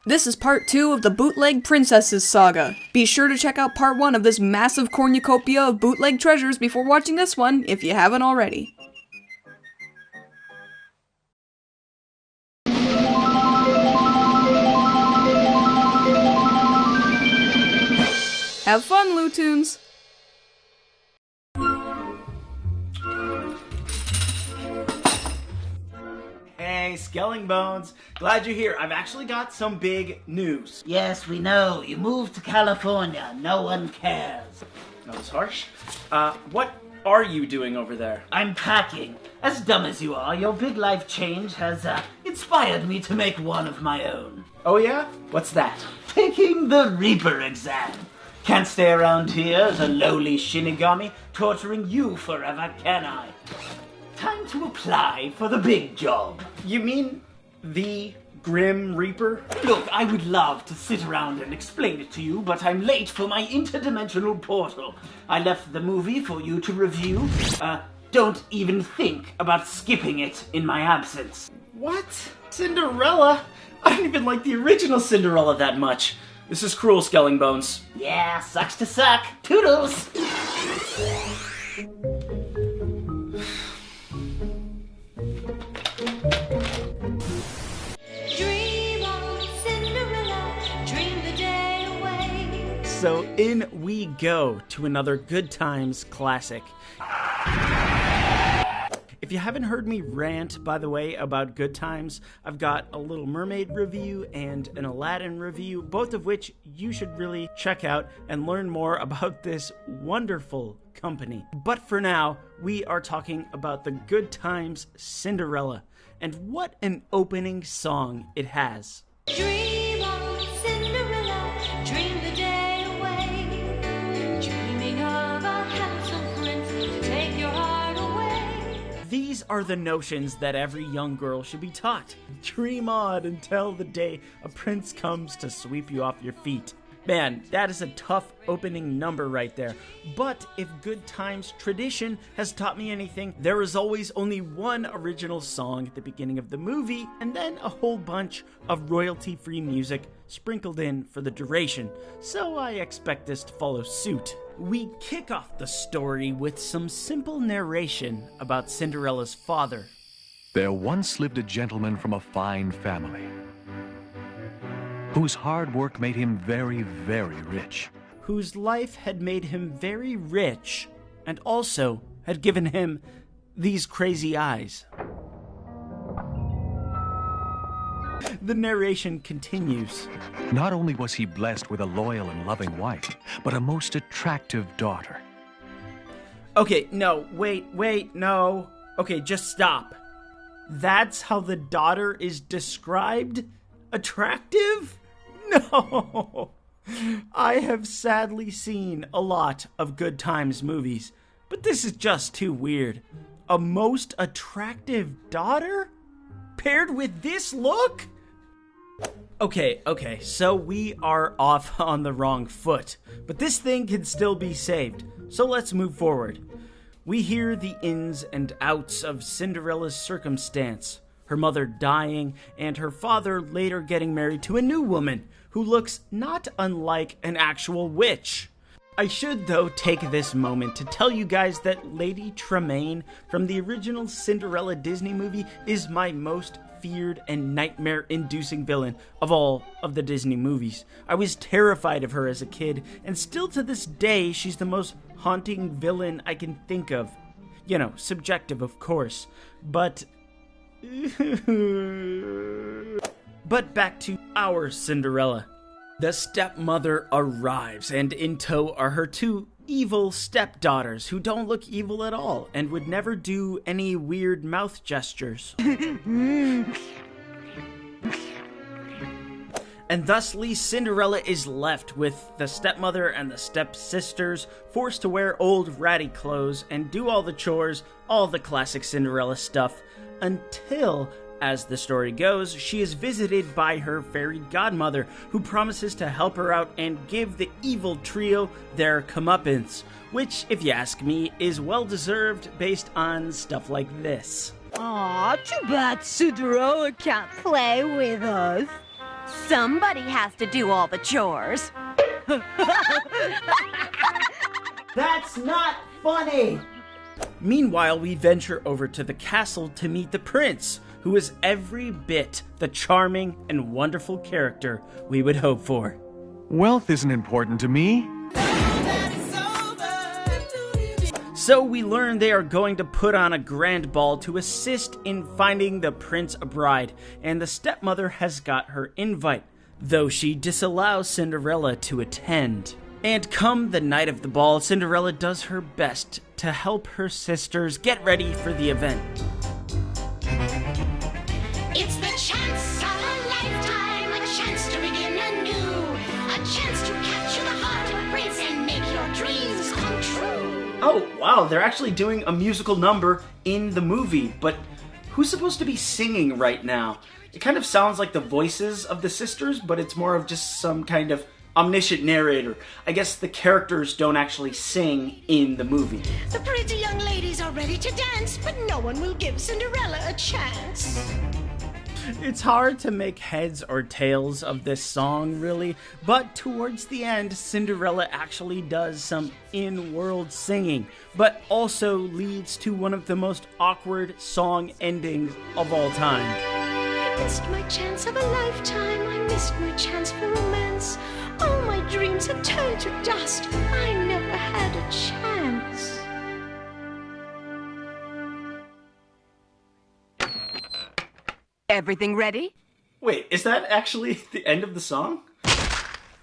This is part 2 of the Bootleg Princesses saga. Be sure to check out part 1 of this massive cornucopia of bootleg treasures before watching this one, if you haven't already. Have fun, LewToons! Hey, Skelling Bones. Glad you're here. I've actually got some big news. Yes, we know. You moved to California. No one cares. That was harsh. What are you doing over there? I'm packing. As dumb as you are, your big life change has inspired me to make one of my own. Oh yeah? What's that? Taking the Reaper exam. Can't stay around here as a lowly Shinigami torturing you forever, can I? Time to apply for the big job. You mean the Grim Reaper? Look, I would love to sit around and explain it to you, but I'm late for my interdimensional portal. I left the movie for you to review. Don't even think about skipping it in my absence. What? Cinderella? I didn't even like the original Cinderella that much. This is cruel, Skelling Bones. Yeah, sucks to suck. Toodles! So in we go to another Good Times classic. If you haven't heard me rant, by the way, about Good Times, I've got a Little Mermaid review and an Aladdin review, both of which you should really check out and learn more about this wonderful company. But for now, we are talking about the Good Times Cinderella, and what an opening song it has. Dream on, Cinderella, dream the day away, dreaming of a handsome prince to take your heart away. These are the notions that every young girl should be taught. Dream on until the day a prince comes to sweep you off your feet. Man, that is a tough opening number right there. But if Good Times tradition has taught me anything, there is always only one original song at the beginning of the movie, and then a whole bunch of royalty-free music sprinkled in for the duration. So I expect this to follow suit. We kick off the story with some simple narration about Cinderella's father. There once lived a gentleman from a fine family, whose hard work made him very, very rich. Whose life had made him very rich, and also had given him these crazy eyes. The narration continues. Not only was he blessed with a loyal and loving wife, but a most attractive daughter. Okay, no, wait, no. Okay, just stop. That's how the daughter is described? Attractive? No! I have sadly seen a lot of Good Times movies, but this is just too weird. A most attractive daughter? Paired with this look? Okay, so we are off on the wrong foot, but this thing can still be saved, so let's move forward. We hear the ins and outs of Cinderella's circumstance, her mother dying, and her father later getting married to a new woman who looks not unlike an actual witch. I should, though, take this moment to tell you guys that Lady Tremaine from the original Cinderella Disney movie is my most feared and nightmare-inducing villain of all of the Disney movies. I was terrified of her as a kid, and still to this day, she's the most haunting villain I can think of. You know, subjective, of course, but back to our Cinderella. The stepmother arrives, and in tow are her two evil stepdaughters who don't look evil at all and would never do any weird mouth gestures. And thusly, Cinderella is left with the stepmother and the stepsisters forced to wear old ratty clothes and do all the chores, all the classic Cinderella stuff, until, as the story goes, she is visited by her fairy godmother, who promises to help her out and give the evil trio their comeuppance, which, if you ask me, is well-deserved based on stuff like this. Aw, too bad Cinderella can't play with us. Somebody has to do all the chores. That's not funny! Meanwhile, we venture over to the castle to meet the prince, who is every bit the charming and wonderful character we would hope for. Wealth isn't important to me. So we learn they are going to put on a grand ball to assist in finding the prince a bride, and the stepmother has got her invite, though she disallows Cinderella to attend. And come the night of the ball, Cinderella does her best to help her sisters get ready for the event. It's the chance of a lifetime, a chance to begin anew, a chance to capture the heart of a prince and make your dreams come true. Oh, wow, they're actually doing a musical number in the movie, but who's supposed to be singing right now? It kind of sounds like the voices of the sisters, but it's more of just some kind of omniscient narrator. I guess the characters don't actually sing in the movie. The pretty young ladies are ready to dance, but no one will give Cinderella a chance. It's hard to make heads or tails of this song, really, but towards the end, Cinderella actually does some in-world singing, but also leads to one of the most awkward song endings of all time. I missed my chance of a lifetime, I missed my chance for romance. All my dreams have turned to dust, I never had a chance. Everything ready? Wait, is that actually the end of the song?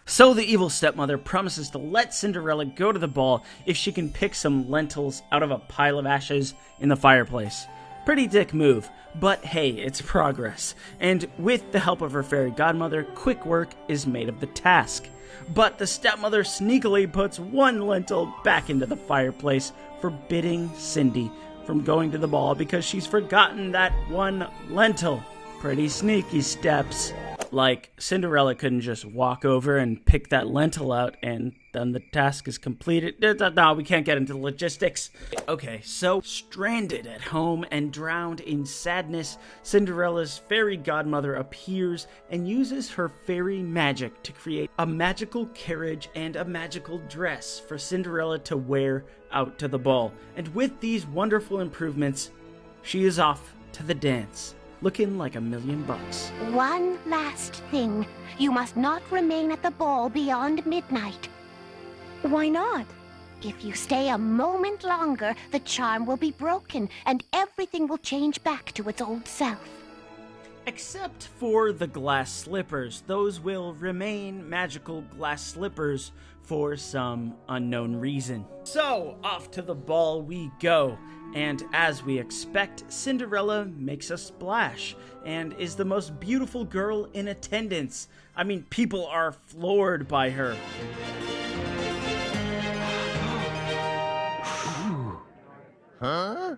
So the evil stepmother promises to let Cinderella go to the ball if she can pick some lentils out of a pile of ashes in the fireplace. Pretty dick move, but hey, it's progress. And with the help of her fairy godmother, quick work is made of the task. But the stepmother sneakily puts one lentil back into the fireplace, forbidding Cindy from going to the ball because she's forgotten that one lentil. Pretty sneaky steps. Like, Cinderella couldn't just walk over and pick that lentil out and then the task is completed. No, we can't get into the logistics. Okay, so stranded at home and drowned in sadness, Cinderella's fairy godmother appears and uses her fairy magic to create a magical carriage and a magical dress for Cinderella to wear out to the ball. And with these wonderful improvements, she is off to the dance, looking like $1,000,000. One last thing. You must not remain at the ball beyond midnight. Why not? If you stay a moment longer, the charm will be broken and everything will change back to its old self. Except for the glass slippers. Those will remain magical glass slippers for some unknown reason. So, off to the ball we go. And as we expect, Cinderella makes a splash and is the most beautiful girl in attendance. I mean, people are floored by her. Huh?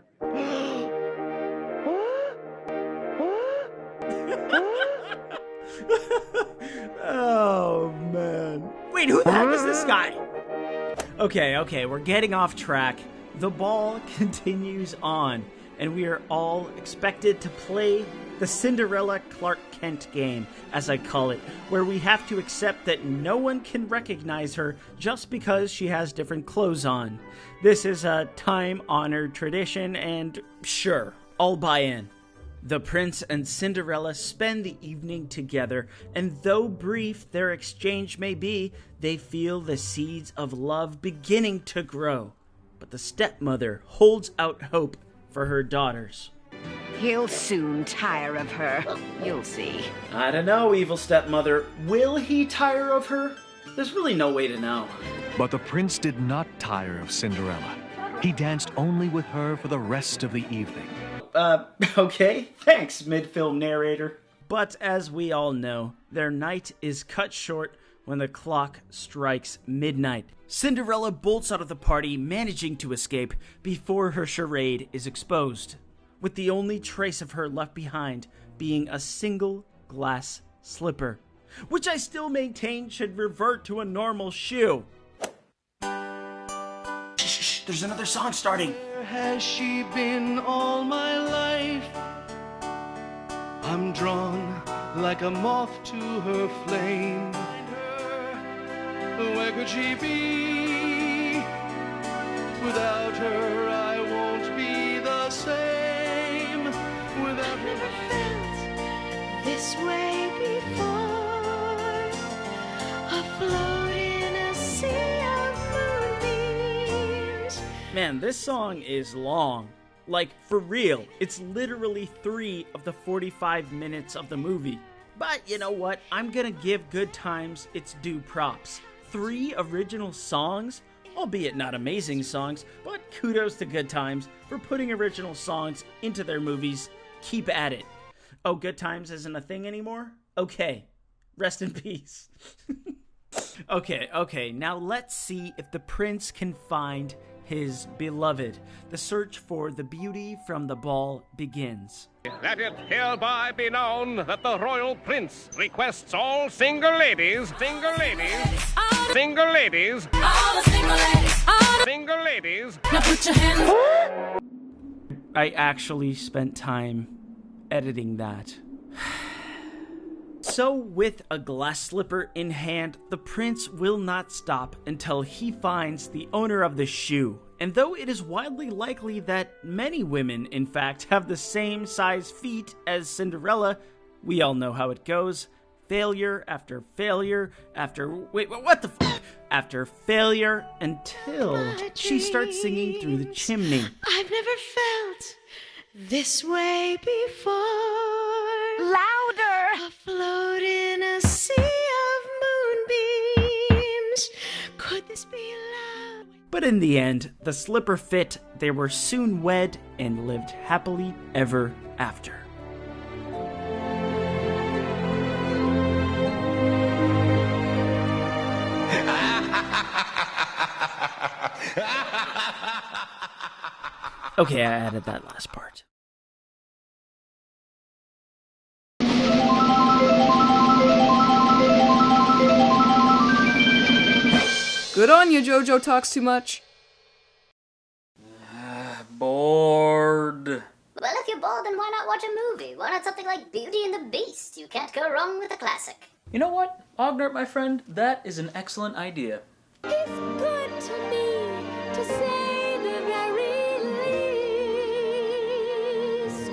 Oh, man. Wait, who the heck is this guy? Okay, we're getting off track. The ball continues on, and we are all expected to play the Cinderella Clark Kent game, as I call it, where we have to accept that no one can recognize her just because she has different clothes on. This is a time-honored tradition, and sure, I'll buy in. The prince and Cinderella spend the evening together, and though brief their exchange may be, they feel the seeds of love beginning to grow. But the stepmother holds out hope for her daughters. He'll soon tire of her. You'll see. I don't know, evil stepmother. Will he tire of her? There's really no way to know. But the prince did not tire of Cinderella. He danced only with her for the rest of the evening. Okay, thanks, mid-film narrator. But as we all know, their night is cut short when the clock strikes midnight. Cinderella bolts out of the party, managing to escape before her charade is exposed, with the only trace of her left behind being a single glass slipper, which I still maintain should revert to a normal shoe. Shh, there's another song starting. Where has she been all my life? I'm drawn like a moth to her flame. Where could she be? Without her, I won't be the same. Without her, Never felt this way before. Afloat in a sea of moonbeams. Man, this song is long. Like, for real. It's literally 3 of the 45 minutes of the movie. But you know what? I'm gonna give Good Times its due props. 3 original songs? Albeit not amazing songs, but kudos to Good Times for putting original songs into their movies. Keep at it. Oh, Good Times isn't a thing anymore? Okay. Rest in peace. Okay, now let's see if the prince can find his beloved. The search for the beauty from the ball begins. Let it hereby be known that the royal prince requests all single ladies, single ladies, single ladies, single ladies. Now put your hands. I actually spent time editing that. So, with a glass slipper in hand, the prince will not stop until he finds the owner of the shoe. And though it is widely likely that many women, in fact, have the same size feet as Cinderella, we all know how it goes. Failure after failure after... Wait, what the f... After failure until she starts singing through the chimney. I've never felt this way before. Louder! Afloat in a sea of moonbeams. Could this be love? But in the end, the slipper fit, they were soon wed, and lived happily ever after. Okay, I added that last part. Good on you, Jojo talks too much. Bored. Well, if you're bored, then why not watch a movie? Why not something like Beauty and the Beast? You can't go wrong with a classic. You know what, Ognert, my friend? That is an excellent idea. It's good to me to say the very least.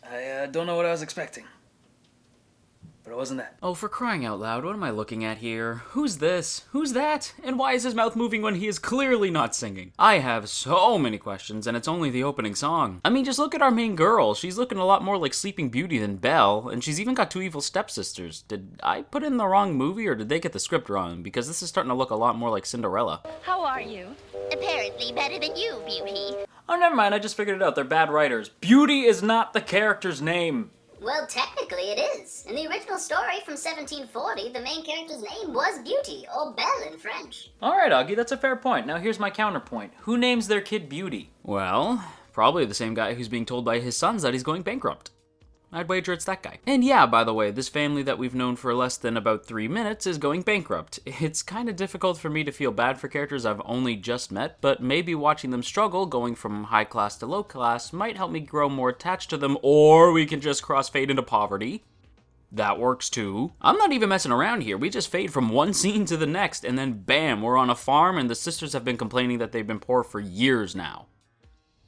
I don't know what I was expecting. But it wasn't that. Oh, for crying out loud, what am I looking at here? Who's this? Who's that? And why is his mouth moving when he is clearly not singing? I have so many questions, and it's only the opening song. I mean, just look at our main girl. She's looking a lot more like Sleeping Beauty than Belle, and she's even got 2 evil stepsisters. Did I put in the wrong movie, or did they get the script wrong? Because this is starting to look a lot more like Cinderella. How are you? Apparently better than you, Beauty. Oh, never mind, I just figured it out. They're bad writers. Beauty is not the character's name. Well, technically it is. In the original story from 1740, the main character's name was Beauty, or Belle in French. Alright, Augie, that's a fair point. Now here's my counterpoint. Who names their kid Beauty? Well, probably the same guy who's being told by his sons that he's going bankrupt. I'd wager it's that guy. And yeah, by the way, this family that we've known for less than about 3 minutes is going bankrupt. It's kind of difficult for me to feel bad for characters I've only just met, but maybe watching them struggle, going from high class to low class, might help me grow more attached to them, or we can just crossfade into poverty. That works too. I'm not even messing around here. We just fade from one scene to the next, and then bam, we're on a farm, and the sisters have been complaining that they've been poor for years now.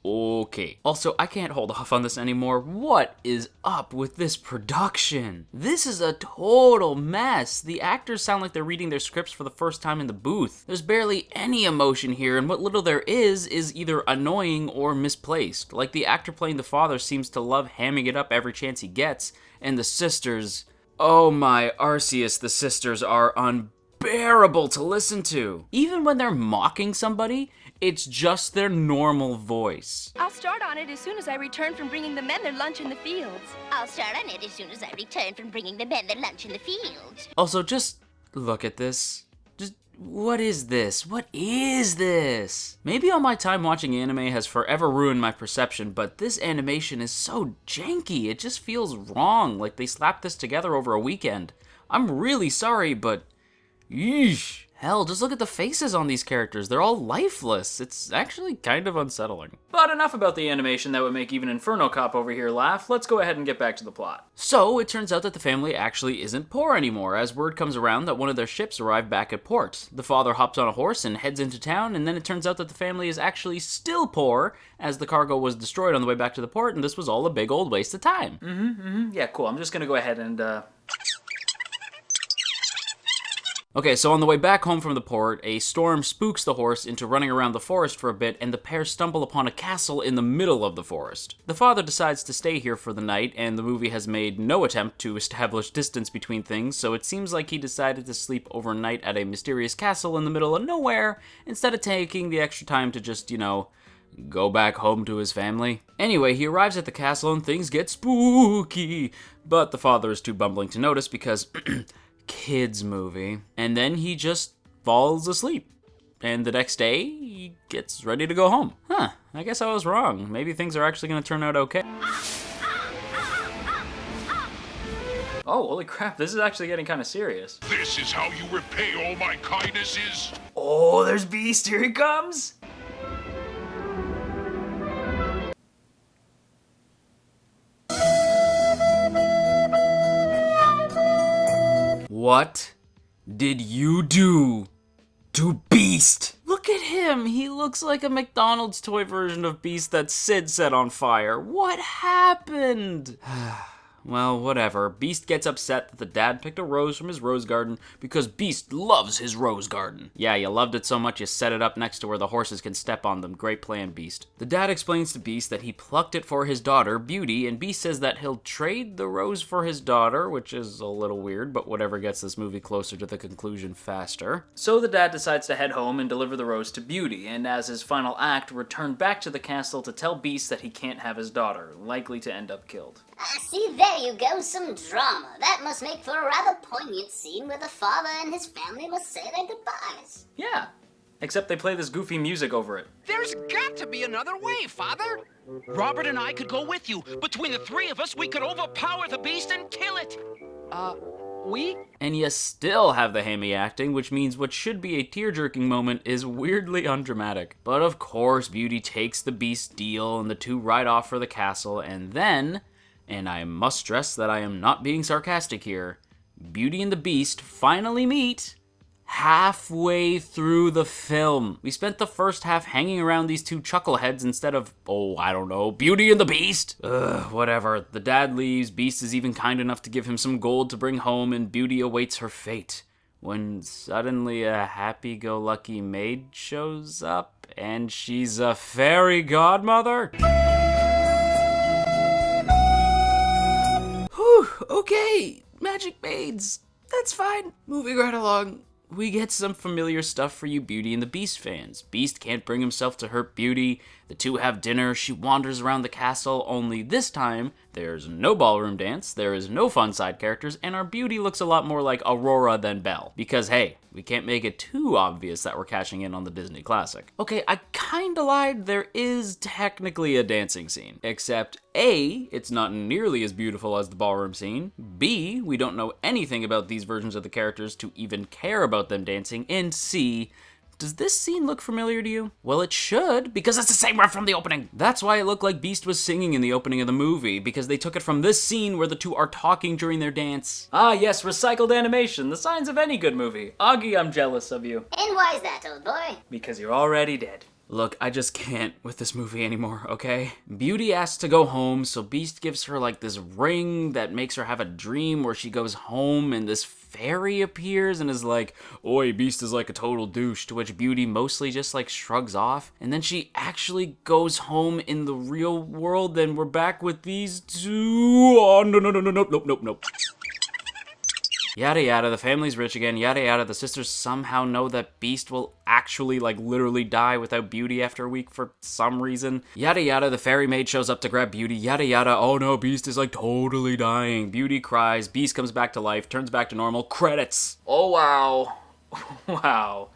Okay. Also, I can't hold off on this anymore. What is up with this production? This is a total mess. The actors sound like they're reading their scripts for the first time in the booth. There's barely any emotion here, and what little there is either annoying or misplaced. Like the actor playing the father seems to love hamming it up every chance he gets, and the sisters... Oh my Arceus, the sisters are unbearable to listen to. Even when they're mocking somebody, it's just their normal voice. I'll start on it as soon as I return from bringing the men their lunch in the fields. I'll start on it as soon as I return from bringing the men their lunch in the field. Also, just look at this. Just, what is this? What is this? Maybe all my time watching anime has forever ruined my perception, but this animation is so janky. It just feels wrong, like they slapped this together over a weekend. I'm really sorry, but... Yeesh. Hell, just look at the faces on these characters. They're all lifeless. It's actually kind of unsettling. But enough about the animation that would make even Inferno Cop over here laugh. Let's go ahead and get back to the plot. So, it turns out that the family actually isn't poor anymore, as word comes around that one of their ships arrived back at port. The father hops on a horse and heads into town, and then it turns out that the family is actually still poor, as the cargo was destroyed on the way back to the port, and this was all a big old waste of time. Yeah, cool. I'm just gonna go ahead and, Okay, so on the way back home from the port, a storm spooks the horse into running around the forest for a bit, and the pair stumble upon a castle in the middle of the forest. The father decides to stay here for the night, and the movie has made no attempt to establish distance between things, so it seems like he decided to sleep overnight at a mysterious castle in the middle of nowhere, instead of taking the extra time to just, go back home to his family. Anyway, he arrives at the castle and things get spooky, but the father is too bumbling to notice because... kids movie. And then he just falls asleep. And the next day, he gets ready to go home. I guess I was wrong. Maybe things are actually going to turn out okay. Oh, holy crap, this is actually getting kind of serious. This is how you repay all my kindnesses? Oh, there's Beast, here he comes! What did you do to Beast? Look at him. He looks like a McDonald's toy version of Beast that Sid set on fire. What happened? Well, whatever. Beast gets upset that the dad picked a rose from his rose garden because Beast loves his rose garden. Yeah, you loved it so much you set it up next to where the horses can step on them. Great plan, Beast. The dad explains to Beast that he plucked it for his daughter, Beauty, and Beast says that he'll trade the rose for his daughter, which is a little weird, but whatever gets this movie closer to the conclusion faster. So the dad decides to head home and deliver the rose to Beauty, and as his final act, return back to the castle to tell Beast that he can't have his daughter, likely to end up killed. See, there you go, some drama. That must make for a rather poignant scene where the father and his family must say their goodbyes. Yeah, except they play this goofy music over it. There's got to be another way, Father. Robert and I could go with you. Between the three of us, we could overpower the beast and kill it. We? And you still have the hammy acting, which means what should be a tear-jerking moment is weirdly undramatic. But of course, Beauty takes the Beast deal, and the two ride off for the castle, and then... and I must stress that I am not being sarcastic here, Beauty and the Beast finally meet halfway through the film. We spent the first half hanging around these two chuckleheads instead of, I don't know, Beauty and the Beast? Whatever. The dad leaves, Beast is even kind enough to give him some gold to bring home, and Beauty awaits her fate. When suddenly a happy-go-lucky maid shows up, and she's a fairy godmother? Okay, magic maids. That's fine. Moving right along. We get some familiar stuff for you Beauty and the Beast fans. Beast can't bring himself to hurt Beauty. The two have dinner. She wanders around the castle, only this time, there's no ballroom dance, there is no fun side characters, and our Beauty looks a lot more like Aurora than Belle. Because, hey, we can't make it too obvious that we're cashing in on the Disney classic. Okay, I kinda lied. There is technically a dancing scene. Except, A, it's not nearly as beautiful as the ballroom scene. B, we don't know anything about these versions of the characters to even care about them dancing. And C, does this scene look familiar to you? Well, it should, because it's the same one from the opening. That's why it looked like Beast was singing in the opening of the movie, because they took it from this scene where the two are talking during their dance. Ah, yes, recycled animation, the signs of any good movie. Augie, I'm jealous of you. And why is that, old boy? Because you're already dead. Look, I just can't with this movie anymore, okay? Beauty asks to go home, so Beast gives her like this ring that makes her have a dream where she goes home and this fairy appears and is like, oi, Beast is like a total douche, to which Beauty mostly just like shrugs off. And then she actually goes home in the real world and we're back with these two. Oh, nope. Yada yada, the family's rich again, yada yada, the sisters somehow know that Beast will actually, like, literally die without Beauty after a week for some reason. Yada yada, the fairy maid shows up to grab Beauty, yada yada, oh no, Beast is, like, totally dying. Beauty cries, Beast comes back to life, turns back to normal, credits. Oh wow. Wow.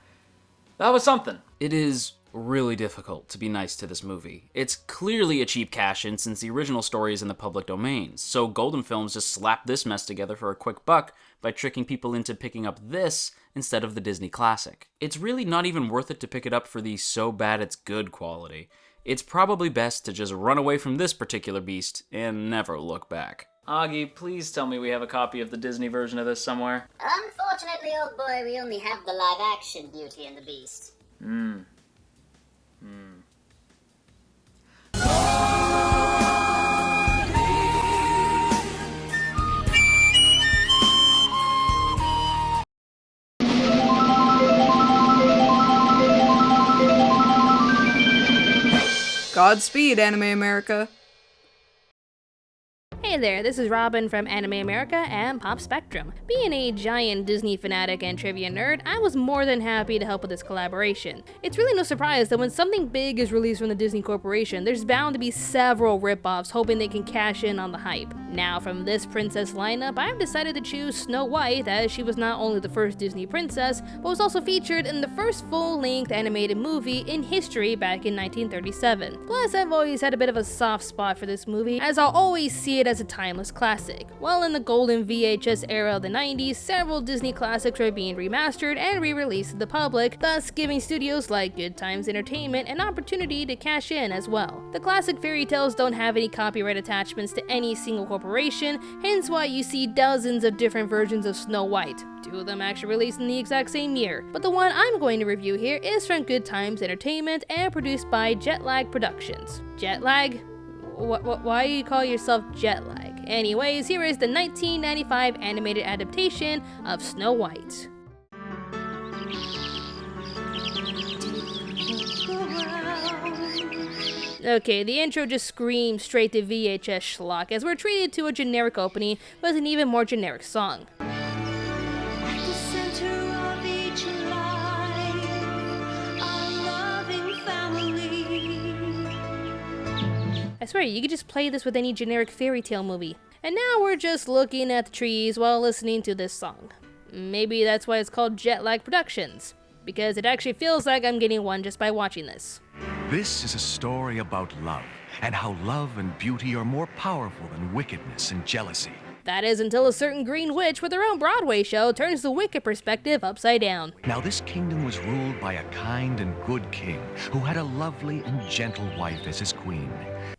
That was something. It is really difficult to be nice to this movie. It's clearly a cheap cash-in since the original story is in the public domain, so Golden Films just slapped this mess together for a quick buck by tricking people into picking up this instead of the Disney classic. It's really not even worth it to pick it up for the so bad it's good quality. It's probably best to just run away from this particular beast and never look back. Augie, please tell me we have a copy of the Disney version of this somewhere. Unfortunately, old boy, we only have the live-action Beauty and the Beast. Godspeed, Anime America. Hey there, this is Robin from Anime America and Pop Spectrum. Being a giant Disney fanatic and trivia nerd, I was more than happy to help with this collaboration. It's really no surprise that when something big is released from the Disney Corporation, there's bound to be several rip-offs hoping they can cash in on the hype. Now, from this princess lineup, I've decided to choose Snow White, as she was not only the first Disney princess, but was also featured in the first full-length animated movie in history back in 1937. Plus, I've always had a bit of a soft spot for this movie, as I'll always see it as a timeless classic. While in the golden VHS era of the 90s, several Disney classics are being remastered and re-released to the public, thus giving studios like Good Times Entertainment an opportunity to cash in as well. The classic fairy tales don't have any copyright attachments to any single corporation, hence why you see dozens of different versions of Snow White. 2 of them actually released in the exact same year, but the one I'm going to review here is from Good Times Entertainment and produced by Jetlag Productions. Jetlag? Why do you call yourself Jetlag? Anyways, here is the 1995 animated adaptation of Snow White. Okay, the intro just screams straight to VHS schlock as we're treated to a generic opening with an even more generic song. At the center of each life, a loving family. I swear, you could just play this with any generic fairy tale movie. And now we're just looking at the trees while listening to this song. Maybe that's why it's called Jetlag Productions, because it actually feels like I'm getting one just by watching this. This is a story about love, and how love and beauty are more powerful than wickedness and jealousy. That is until a certain green witch with her own Broadway show turns the wicked perspective upside down. Now this kingdom was ruled by a kind and good king who had a lovely and gentle wife as his queen.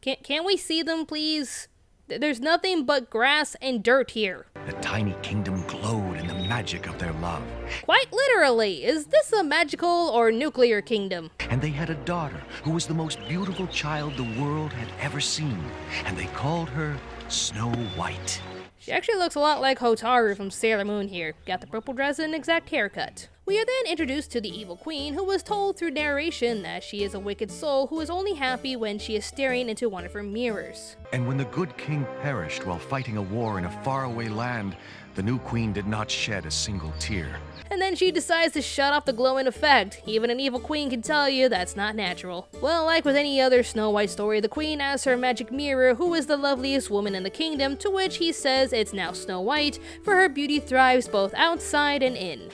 Can't we see them, please? There's nothing but grass and dirt here. The tiny kingdom glowed in the magic of their love. Quite literally, is this a magical or nuclear kingdom? And they had a daughter who was the most beautiful child the world had ever seen, and they called her Snow White. She actually looks a lot like Hotaru from Sailor Moon here. Got the purple dress and exact haircut. We are then introduced to the evil queen, who was told through narration that she is a wicked soul who is only happy when she is staring into one of her mirrors. And when the good king perished while fighting a war in a faraway land, the new queen did not shed a single tear. And then she decides to shut off the glowing effect. Even an evil queen can tell you that's not natural. Well, like with any other Snow White story, the queen asks her magic mirror who is the loveliest woman in the kingdom, to which he says it's now Snow White, for her beauty thrives both outside and in.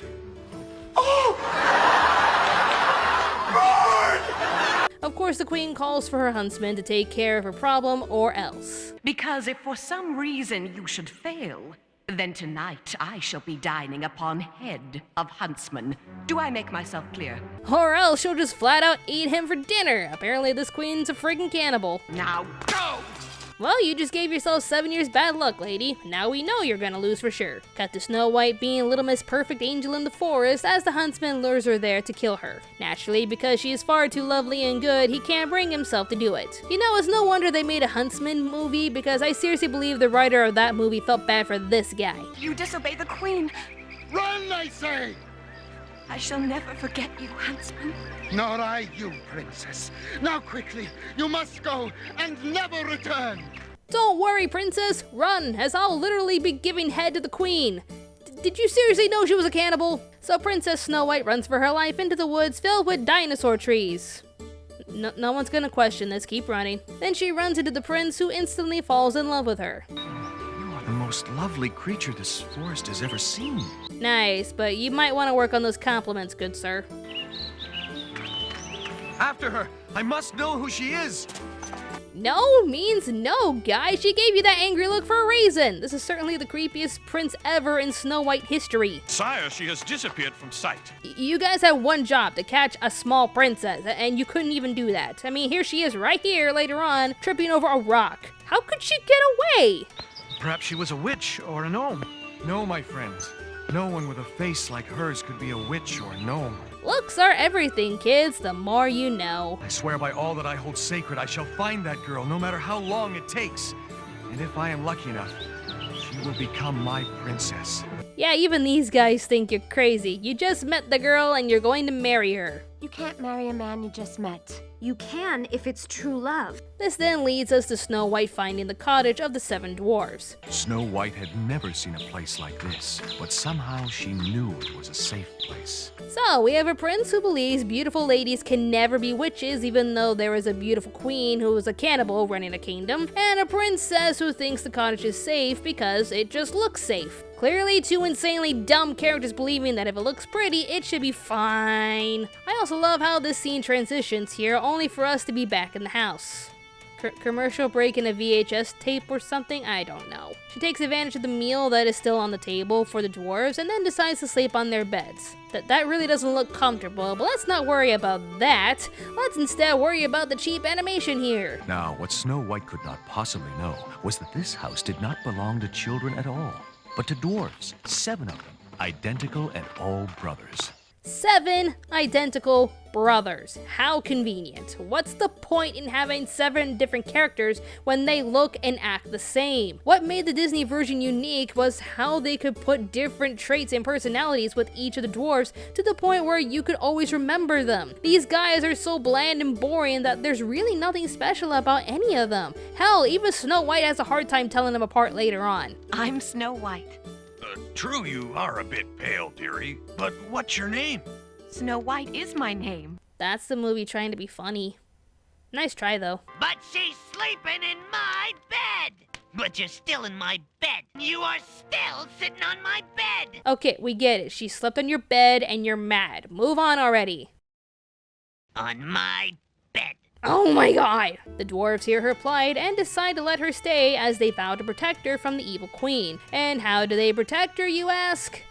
Of course, the queen calls for her huntsman to take care of her problem, or else. Because if for some reason you should fail, then tonight I shall be dining upon head of huntsman. Do I make myself clear? Or else she'll just flat out eat him for dinner. Apparently this queen's a freaking cannibal. Now go! Well, you just gave yourself 7 years bad luck, lady. Now we know you're gonna lose for sure. Cut to Snow White being Little Miss Perfect Angel in the forest as the huntsman lures her there to kill her. Naturally, because she is far too lovely and good, he can't bring himself to do it. You know, it's no wonder they made a Huntsman movie, because I seriously believe the writer of that movie felt bad for this guy. You disobey the queen. Run, I say! I shall never forget you, huntsman. Nor I you, princess. Now quickly, you must go and never return. Don't worry, princess. Run, as I'll literally be giving head to the queen. Did you seriously know she was a cannibal? So Princess Snow White runs for her life into the woods filled with dinosaur trees. No one's gonna question this, keep running. Then she runs into the prince, who instantly falls in love with her. You are the most lovely creature this forest has ever seen. Nice, but you might want to work on those compliments, good sir. After her! I must know who she is! No means no, guys. She gave you that angry look for a reason. This is certainly the creepiest prince ever in Snow White history. Sire, she has disappeared from sight. You guys had one job, to catch a small princess, and you couldn't even do that. I mean, here she is right here later on, tripping over a rock. How could she get away? Perhaps she was a witch or a gnome. No, my friends. No one with a face like hers could be a witch or a gnome. Looks are everything, kids. The more you know. I swear by all that I hold sacred, I shall find that girl, no matter how long it takes. And if I am lucky enough, she will become my princess. Yeah, even these guys think you're crazy. You just met the girl and you're going to marry her. You can't marry a man you just met. You can if it's true love. This then leads us to Snow White finding the cottage of the 7 dwarves. Snow White had never seen a place like this, but somehow she knew it was a safe place. So, we have a prince who believes beautiful ladies can never be witches, even though there is a beautiful queen who is a cannibal running a kingdom, and a princess who thinks the cottage is safe because it just looks safe. Clearly, 2 insanely dumb characters believing that if it looks pretty, it should be fine. I also love how this scene transitions here, only for us to be back in the house. Commercial break in a VHS tape or something? I don't know. She takes advantage of the meal that is still on the table for the dwarves and then decides to sleep on their beds. That really doesn't look comfortable, but let's not worry about that. Let's instead worry about the cheap animation here. Now, what Snow White could not possibly know was that this house did not belong to children at all, but to dwarves, 7 of them, identical and all brothers. 7 identical brothers. How convenient. What's the point in having 7 different characters when they look and act the same? What made the Disney version unique was how they could put different traits and personalities with each of the dwarves to the point where you could always remember them. These guys are so bland and boring that there's really nothing special about any of them. Hell, even Snow White has a hard time telling them apart later on. I'm Snow White. True, you are a bit pale, dearie, but what's your name? Snow White is my name. That's the movie trying to be funny. Nice try, though. But she's sleeping in my bed! But you're still in my bed. You are still sitting on my bed! Okay, we get it. She slept on your bed and you're mad. Move on already. On my bed. Oh my god! The dwarves hear her plight and decide to let her stay as they vow to protect her from the evil queen. And how do they protect her, you ask?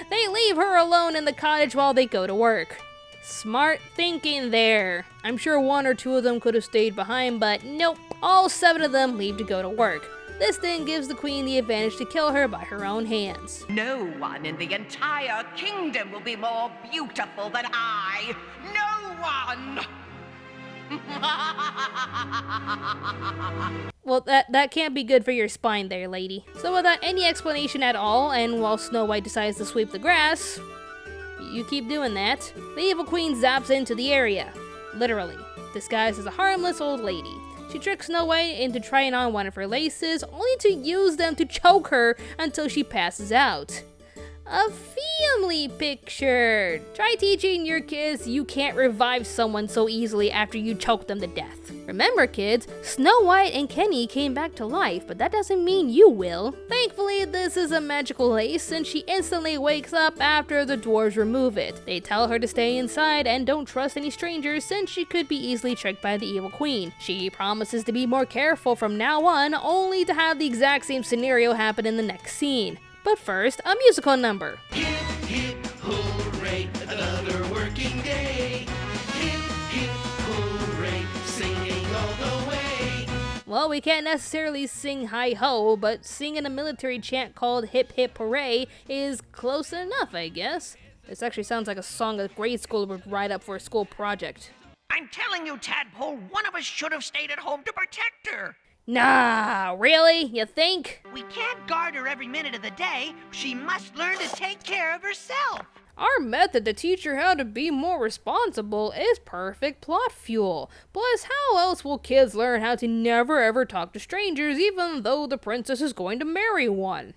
They leave her alone in the cottage while they go to work. Smart thinking there. I'm sure 1 or 2 of them could have stayed behind, but nope. All 7 of them leave to go to work. This then gives the queen the advantage to kill her by her own hands. No one in the entire kingdom will be more beautiful than I. No one! Well, that can't be good for your spine there, lady. So without any explanation at all, and while Snow White decides to sweep the grass, you keep doing that, the evil queen zaps into the area. Literally. Disguised as a harmless old lady. She tricks Snow White into trying on one of her laces, only to use them to choke her until she passes out. A family picture! Try teaching your kids you can't revive someone so easily after you choke them to death. Remember, kids, Snow White and Kenny came back to life, but that doesn't mean you will. Thankfully, this is a magical lace, and she instantly wakes up after the dwarves remove it. They tell her to stay inside and don't trust any strangers since she could be easily tricked by the evil queen. She promises to be more careful from now on, only to have the exact same scenario happen in the next scene. But first, a musical number. Hip, hip, hooray, another working day. Hip, hip, hooray, singing all the way. Well, we can't necessarily sing hi-ho, but singing a military chant called Hip Hip Hooray is close enough, I guess. This actually sounds like a song a grade school would write up for a school project. I'm telling you, Tadpole, one of us should have stayed at home to protect her. Nah, really? You think? We can't guard her every minute of the day. She must learn to take care of herself. Our method to teach her how to be more responsible is perfect plot fuel. Plus, how else will kids learn how to never ever talk to strangers even though the princess is going to marry one?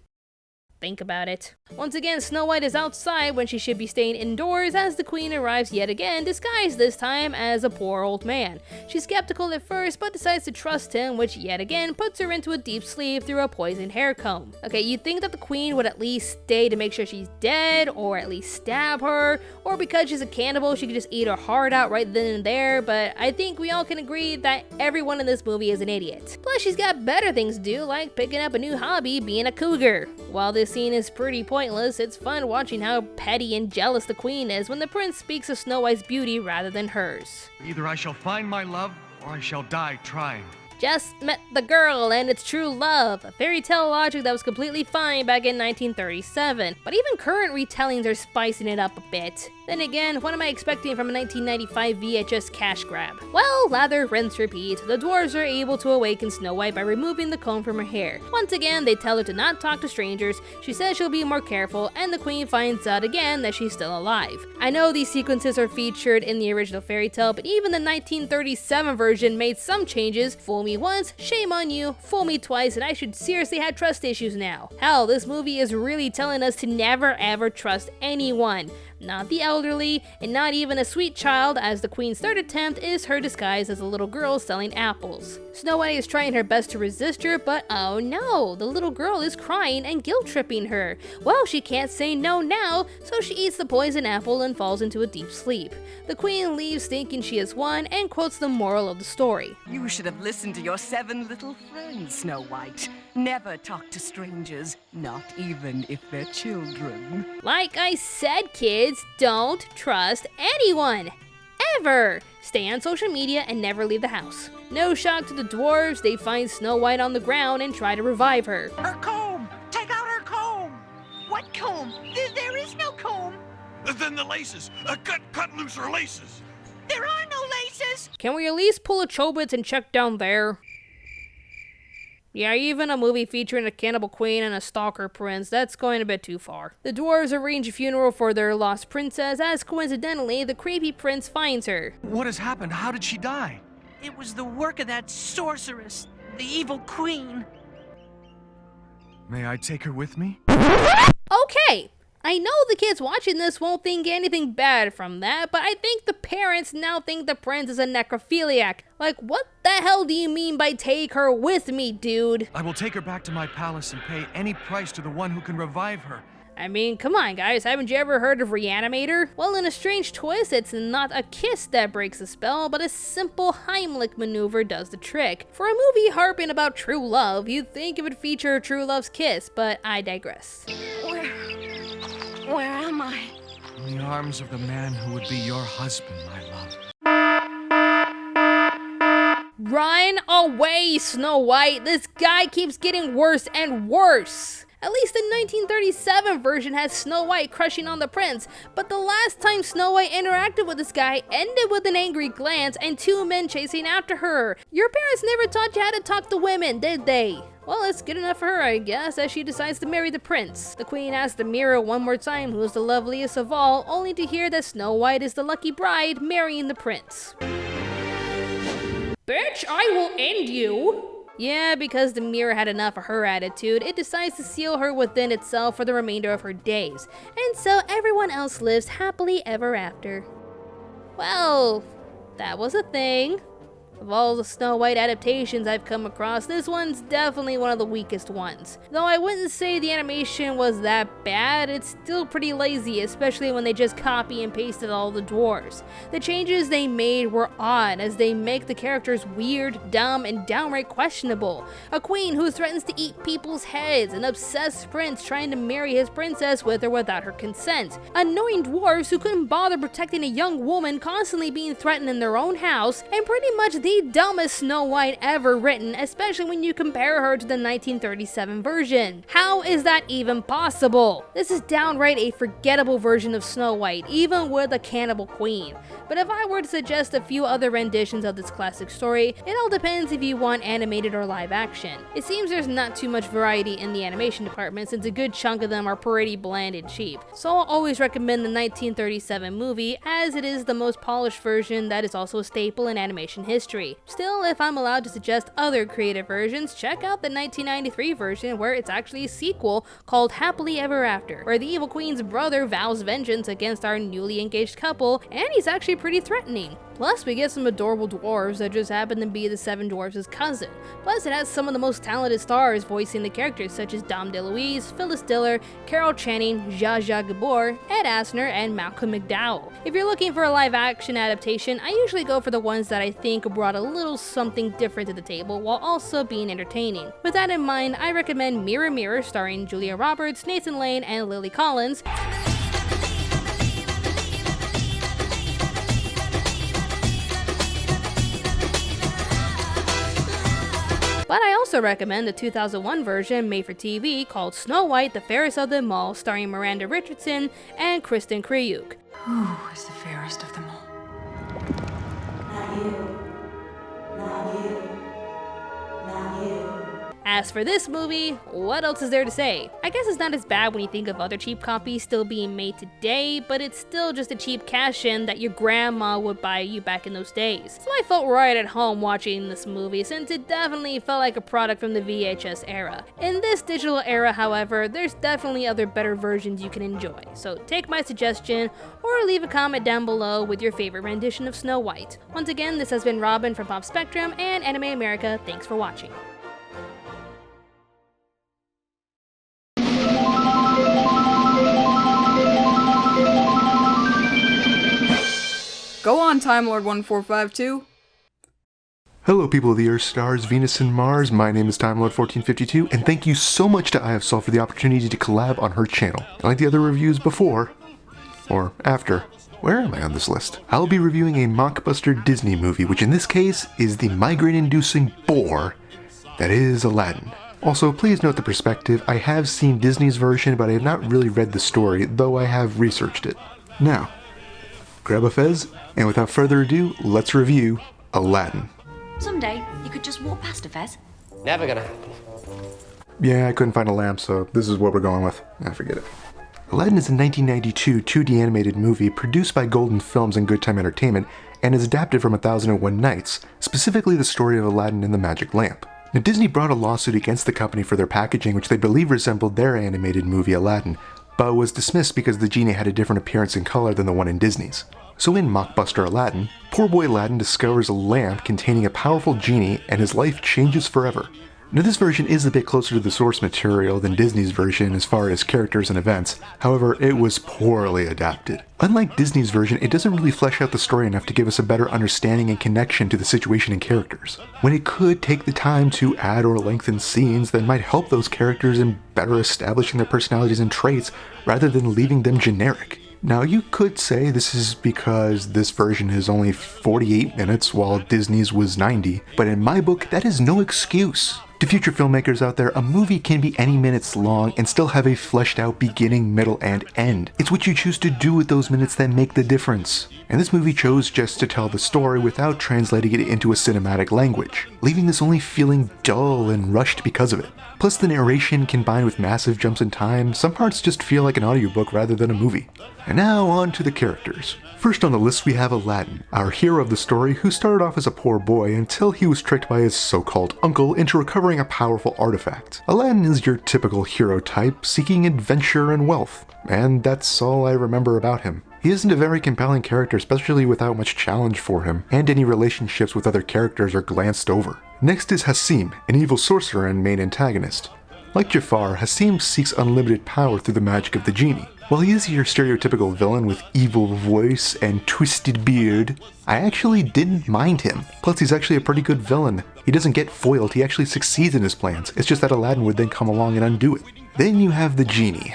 think about it. Once again, Snow White is outside when she should be staying indoors as the queen arrives yet again, disguised this time as a poor old man. She's skeptical at first, but decides to trust him, which yet again puts her into a deep sleep through a poisoned hair comb. Okay, you'd think that the queen would at least stay to make sure she's dead, or at least stab her, or because she's a cannibal, she could just eat her heart out right then and there, but I think we all can agree that everyone in this movie is an idiot. Plus, she's got better things to do, like picking up a new hobby, being a cougar. While this scene is pretty pointless, it's fun watching how petty and jealous the queen is when the prince speaks of Snow White's beauty rather than hers. Either I shall find my love, or I shall die trying. Just met the girl and it's true love, a fairy tale logic that was completely fine back in 1937, but even current retellings are spicing it up a bit. Then again, what am I expecting from a 1995 VHS cash grab? Well, lather, rinse, repeat. The dwarves are able to awaken Snow White by removing the comb from her hair. Once again, they tell her to not talk to strangers, she says she'll be more careful, and the queen finds out again that she's still alive. I know these sequences are featured in the original fairy tale, but even the 1937 version made some changes. Fool me once, shame on you, fool me twice, and I should seriously have trust issues now. Hell, this movie is really telling us to never ever trust anyone. Not the elderly, and not even a sweet child, as the queen's third attempt is her disguise as a little girl selling apples. Snow White is trying her best to resist her, but oh no, the little girl is crying and guilt-tripping her. Well, she can't say no now, so she eats the poison apple and falls into a deep sleep. The queen leaves thinking she has won and quotes the moral of the story. You should have listened to your 7 little friends, Snow White. Never talk to strangers, not even if they're children. Like I said, kids, don't trust anyone. Ever! Stay on social media and never leave the house. No shock to the dwarves, they find Snow White on the ground and try to revive her. Her comb! Take out her comb! What comb? There is no comb! Then the laces! Cut loose her laces! There are no laces! Can we at least pull a Chobits and check down there? Yeah, even a movie featuring a cannibal queen and a stalker prince, that's going a bit too far. The dwarves arrange a funeral for their lost princess, as coincidentally, the creepy prince finds her. What has happened? How did she die? It was the work of that sorceress, the evil queen. May I take her with me? Okay! I know the kids watching this won't think anything bad from that, but I think the parents now think the prince is a necrophiliac. Like, what the hell do you mean by take her with me, dude? I will take her back to my palace and pay any price to the one who can revive her. I mean, come on guys, haven't you ever heard of Reanimator? Well, in a strange twist, it's not a kiss that breaks the spell, but a simple Heimlich maneuver does the trick. For a movie harping about true love, you'd think it would feature true love's kiss, but I digress. Where am I? In the arms of the man who would be your husband, my love. Run away, Snow White! This guy keeps getting worse and worse! At least the 1937 version has Snow White crushing on the prince, but the last time Snow White interacted with this guy ended with an angry glance and 2 men chasing after her. Your parents never taught you how to talk to women, did they? Well, it's good enough for her, I guess, as she decides to marry the prince. The queen asks the mirror one more time who's the loveliest of all, only to hear that Snow White is the lucky bride marrying the prince. Bitch, I will end you! Yeah, because the mirror had enough of her attitude, it decides to seal her within itself for the remainder of her days. And so everyone else lives happily ever after. Well, that was a thing. Of all the Snow White adaptations I've come across, this one's definitely one of the weakest ones. Though I wouldn't say the animation was that bad, it's still pretty lazy, especially when they just copy and pasted all the dwarves. The changes they made were odd, as they make the characters weird, dumb, and downright questionable. A queen who threatens to eat people's heads, an obsessed prince trying to marry his princess with or without her consent, annoying dwarves who couldn't bother protecting a young woman constantly being threatened in their own house, and pretty much the dumbest Snow White ever written, especially when you compare her to the 1937 version. How is that even possible? This is downright a forgettable version of Snow White, even with a cannibal queen. But if I were to suggest a few other renditions of this classic story, it all depends if you want animated or live action. It seems there's not too much variety in the animation department, since a good chunk of them are pretty bland and cheap. So I'll always recommend the 1937 movie, as it is the most polished version that is also a staple in animation history. history. Still, if I'm allowed to suggest other creative versions, check out the 1993 version where it's actually a sequel called Happily Ever After, where the evil queen's brother vows vengeance against our newly engaged couple, and he's actually pretty threatening. Plus, we get some adorable dwarves that just happen to be the Seven Dwarfs' cousin. Plus, it has some of the most talented stars voicing the characters such as Dom DeLuise, Phyllis Diller, Carol Channing, Zsa Zsa Gabor, Ed Asner, and Malcolm McDowell. If you're looking for a live-action adaptation, I usually go for the ones that I think brought a little something different to the table while also being entertaining. With that in mind, I recommend Mirror Mirror starring Julia Roberts, Nathan Lane, and Lily Collins, but I also recommend the 2001 version made for TV called Snow White, the Fairest of Them All, starring Miranda Richardson and Kristen Kriuk. Who is the fairest of them all? Not you. Not you. Not you. As for this movie, what else is there to say? I guess it's not as bad when you think of other cheap copies still being made today, but it's still just a cheap cash-in that your grandma would buy you back in those days. So I felt right at home watching this movie, since it definitely felt like a product from the VHS era. In this digital era, however, there's definitely other better versions you can enjoy. So take my suggestion, or leave a comment down below with your favorite rendition of Snow White. Once again, this has been Robin from Pop Spectrum and Anime America. Thanks for watching. Go on, Time Lord 1452. Hello people of the Earth, stars, Venus, and Mars. My name is Time Lord 1452, and thank you so much to EyeofSol for the opportunity to collab on her channel. Like the other reviews before, or after, where am I on this list? I'll be reviewing a mockbuster Disney movie, which in this case is the migraine-inducing bore that is Aladdin. Also, please note the perspective. I have seen Disney's version, but I have not really read the story, though I have researched it. Now, grab a fez, and without further ado, let's review Aladdin. Someday, you could just walk past a fez. Never gonna happen. Yeah, I couldn't find a lamp, so this is what we're going with. Forget it. Aladdin is a 1992 2D animated movie produced by Golden Films and Good Time Entertainment, and is adapted from 1001 Nights, specifically the story of Aladdin and the Magic Lamp. Now, Disney brought a lawsuit against the company for their packaging, which they believe resembled their animated movie Aladdin, but was dismissed because the genie had a different appearance and color than the one in Disney's. So in mockbuster Aladdin, poor boy Aladdin discovers a lamp containing a powerful genie and his life changes forever. Now this version is a bit closer to the source material than Disney's version as far as characters and events, however it was poorly adapted. Unlike Disney's version, it doesn't really flesh out the story enough to give us a better understanding and connection to the situation and characters, when it could take the time to add or lengthen scenes that might help those characters in better establishing their personalities and traits rather than leaving them generic. Now you could say this is because this version is only 48 minutes while Disney's was 90, but in my book that is no excuse. To future filmmakers out there, a movie can be any minutes long and still have a fleshed out beginning, middle, and end. It's what you choose to do with those minutes that make the difference. And this movie chose just to tell the story without translating it into a cinematic language, leaving this only feeling dull and rushed because of it. Plus the narration combined with massive jumps in time, some parts just feel like an audiobook rather than a movie. And now on to the characters. First on the list we have Aladdin, our hero of the story who started off as a poor boy until he was tricked by his so-called uncle into recovering a powerful artifact. Aladdin is your typical hero type, seeking adventure and wealth, and that's all I remember about him. He isn't a very compelling character, especially without much challenge for him, and any relationships with other characters are glanced over. Next is Hassim, an evil sorcerer and main antagonist. Like Jafar, Hassim seeks unlimited power through the magic of the genie. While he is your stereotypical villain with evil voice and twisted beard, I actually didn't mind him. Plus he's actually a pretty good villain. He doesn't get foiled, he actually succeeds in his plans. It's just that Aladdin would then come along and undo it. Then you have the genie.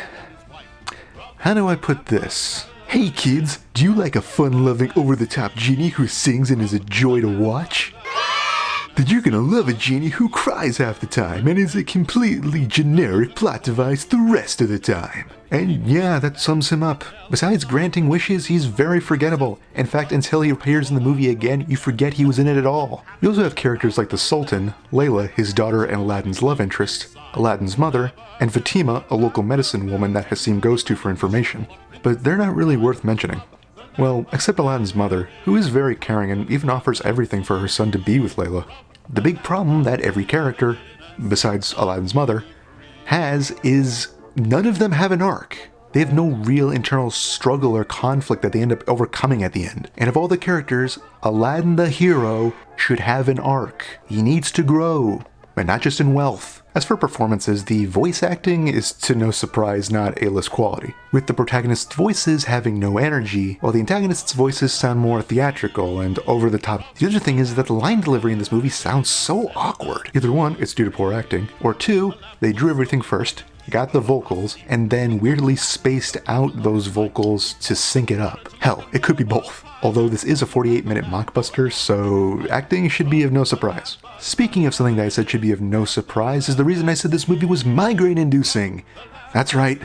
How do I put this? Hey kids, do you like a fun-loving, over-the-top genie who sings and is a joy to watch? Then you're gonna love a genie who cries half the time and is a completely generic plot device the rest of the time. And yeah, that sums him up. Besides granting wishes, he's very forgettable. In fact, until he appears in the movie again, you forget he was in it at all. You also have characters like the Sultan, Layla, his daughter and Aladdin's love interest, Aladdin's mother, and Fatima, a local medicine woman that Hassim goes to for information. But they're not really worth mentioning. Well, except Aladdin's mother, who is very caring and even offers everything for her son to be with Layla. The big problem that every character, besides Aladdin's mother, has is none of them have an arc. They have no real internal struggle or conflict that they end up overcoming at the end. And of all the characters, Aladdin the hero should have an arc. He needs to grow, but not just in wealth. As for performances, the voice acting is to no surprise not A-list quality, with the protagonist's voices having no energy, while the antagonist's voices sound more theatrical and over the top. The other thing is that the line delivery in this movie sounds so awkward. Either one, it's due to poor acting, or two, they drew everything first, got the vocals, and then weirdly spaced out those vocals to sync it up. Hell, it could be both. Although this is a 48-minute mockbuster, so acting should be of no surprise. Speaking of something that I said should be of no surprise is the reason I said this movie was migraine-inducing. That's right,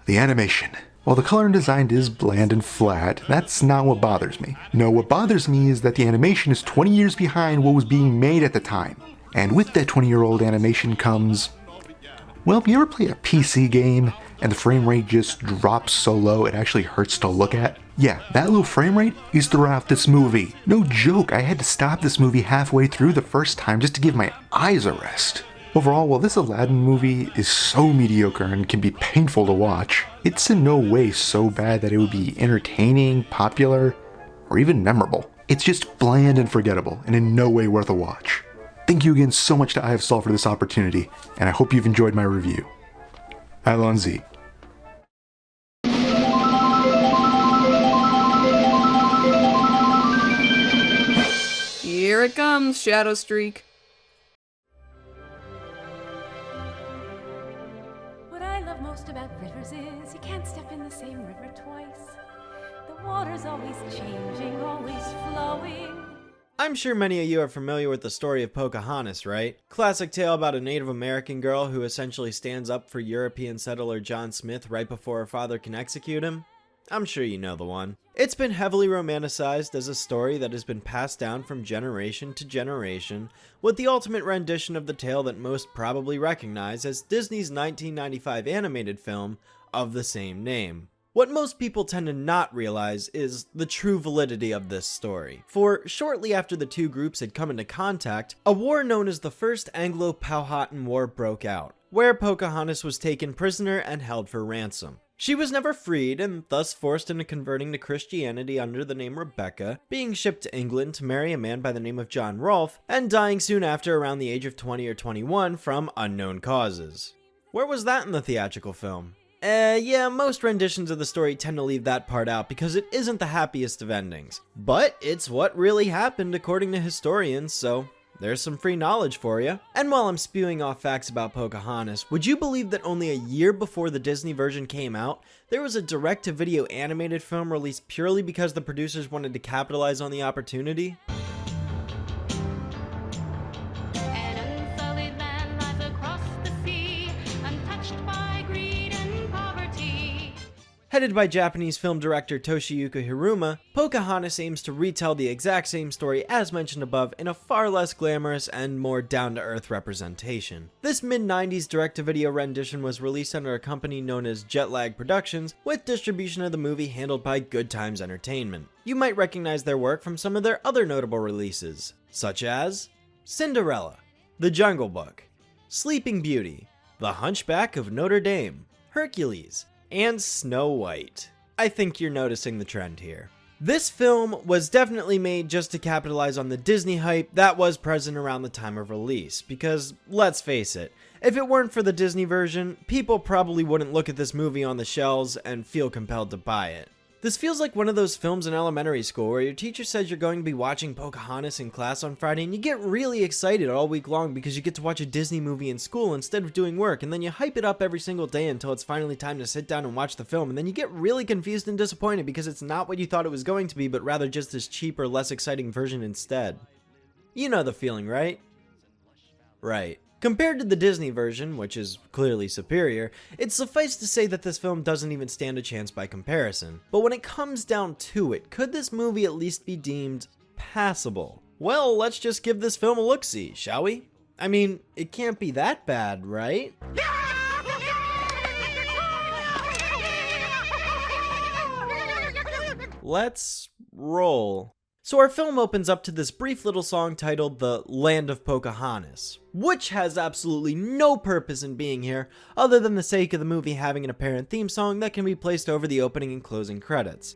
the animation. While the color and design is bland and flat, that's not what bothers me. No, what bothers me is that the animation is 20 years behind what was being made at the time. And with that 20-year-old animation comes... well, you ever play a PC game and the frame rate just drops so low it actually hurts to look at? Yeah, that low frame rate is throughout this movie. No joke, I had to stop this movie halfway through the first time just to give my eyes a rest. Overall, while this Aladdin movie is so mediocre and can be painful to watch, it's in no way so bad that it would be entertaining, popular, or even memorable. It's just bland and forgettable, and in no way worth a watch. Thank you again so much to EyeofSol for this opportunity, and I hope you've enjoyed my review. Alonzi. Here it comes, Shadow Streak. What I love most about rivers is you can't step in the same river twice. The water's always changing, always flowing. I'm sure many of you are familiar with the story of Pocahontas, right? Classic tale about a Native American girl who essentially stands up for European settler John Smith right before her father can execute him. I'm sure you know the one. It's been heavily romanticized as a story that has been passed down from generation to generation, with the ultimate rendition of the tale that most probably recognize as Disney's 1995 animated film of the same name. What most people tend to not realize is the true validity of this story. For shortly after the two groups had come into contact, a war known as the First Anglo-Powhatan War broke out, where Pocahontas was taken prisoner and held for ransom. She was never freed and thus forced into converting to Christianity under the name Rebecca, being shipped to England to marry a man by the name of John Rolfe, and dying soon after around the age of 20 or 21 from unknown causes. Where was that in the theatrical film? Yeah, most renditions of the story tend to leave that part out because it isn't the happiest of endings. But it's what really happened according to historians, so there's some free knowledge for you. And while I'm spewing off facts about Pocahontas, would you believe that only a year before the Disney version came out, there was a direct-to-video animated film released purely because the producers wanted to capitalize on the opportunity? Headed by Japanese film director Toshiyuki Hiruma, Pocahontas aims to retell the exact same story as mentioned above in a far less glamorous and more down-to-earth representation. This mid-90s direct-to-video rendition was released under a company known as Jetlag Productions, with distribution of the movie handled by Good Times Entertainment. You might recognize their work from some of their other notable releases, such as Cinderella, The Jungle Book, Sleeping Beauty, The Hunchback of Notre Dame, Hercules, and Snow White. I think you're noticing the trend here. This film was definitely made just to capitalize on the Disney hype that was present around the time of release, because let's face it, if it weren't for the Disney version, people probably wouldn't look at this movie on the shelves and feel compelled to buy it. This feels like one of those films in elementary school where your teacher says you're going to be watching Pocahontas in class on Friday and you get really excited all week long because you get to watch a Disney movie in school instead of doing work, and then you hype it up every single day until it's finally time to sit down and watch the film, and then you get really confused and disappointed because it's not what you thought it was going to be, but rather just this cheaper, less exciting version instead. You know the feeling, right? Right. Compared to the Disney version, which is clearly superior, it's suffice to say that this film doesn't even stand a chance by comparison. But when it comes down to it, could this movie at least be deemed passable? Well, let's just give this film a look-see, shall we? I mean, it can't be that bad, right? let's roll. So our film opens up to this brief little song titled The Land of Pocahontas, which has absolutely no purpose in being here other than the sake of the movie having an apparent theme song that can be placed over the opening and closing credits.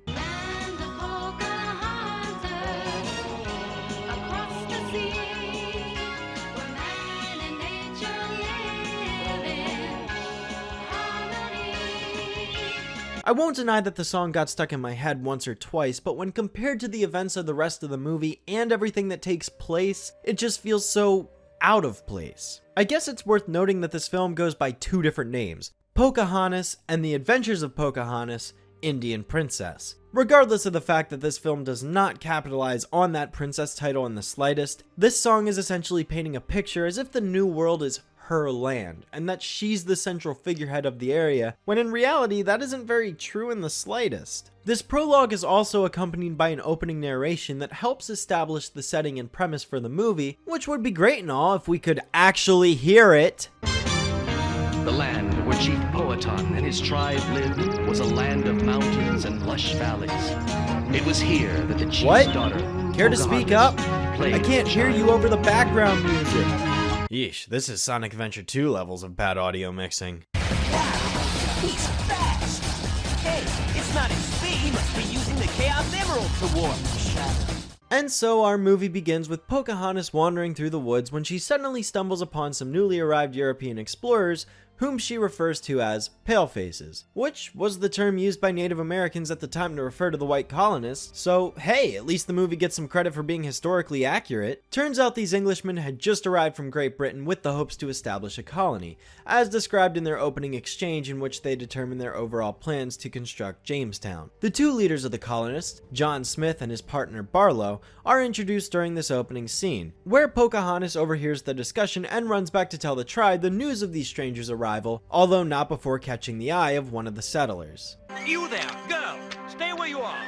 I won't deny that the song got stuck in my head once or twice, but when compared to the events of the rest of the movie and everything that takes place, it just feels so out of place. I guess it's worth noting that this film goes by two different names, Pocahontas and The Adventures of Pocahontas, Indian Princess. Regardless of the fact that this film does not capitalize on that princess title in the slightest, this song is essentially painting a picture as if the New World is her land, and that she's the central figurehead of the area, when in reality that isn't very true in the slightest. This prologue is also accompanied by an opening narration that helps establish the setting and premise for the movie, which would be great and all if we could actually hear it. The land where Chief Powhatan and his tribe lived was a land of mountains and lush valleys. It was here that the chief's daughter, Care to speak up? played I can't the hear child. you over the background music. Yeesh, this is Sonic Adventure 2 levels of bad audio mixing. He's fast! Hey, it's not his speed. He must be using the Chaos Emerald to warp the shadow. And so our movie begins with Pocahontas wandering through the woods when she suddenly stumbles upon some newly arrived European explorers whom she refers to as palefaces, which was the term used by Native Americans at the time to refer to the white colonists, so hey, at least the movie gets some credit for being historically accurate. Turns out these Englishmen had just arrived from Great Britain with the hopes to establish a colony, as described in their opening exchange in which they determined their overall plans to construct Jamestown. The two leaders of the colonists, John Smith and his partner Barlow, are introduced during this opening scene, where Pocahontas overhears the discussion and runs back to tell the tribe the news of these strangers' arrival, although not before catching the eye of one of the settlers. You there, girl! Stay where you are!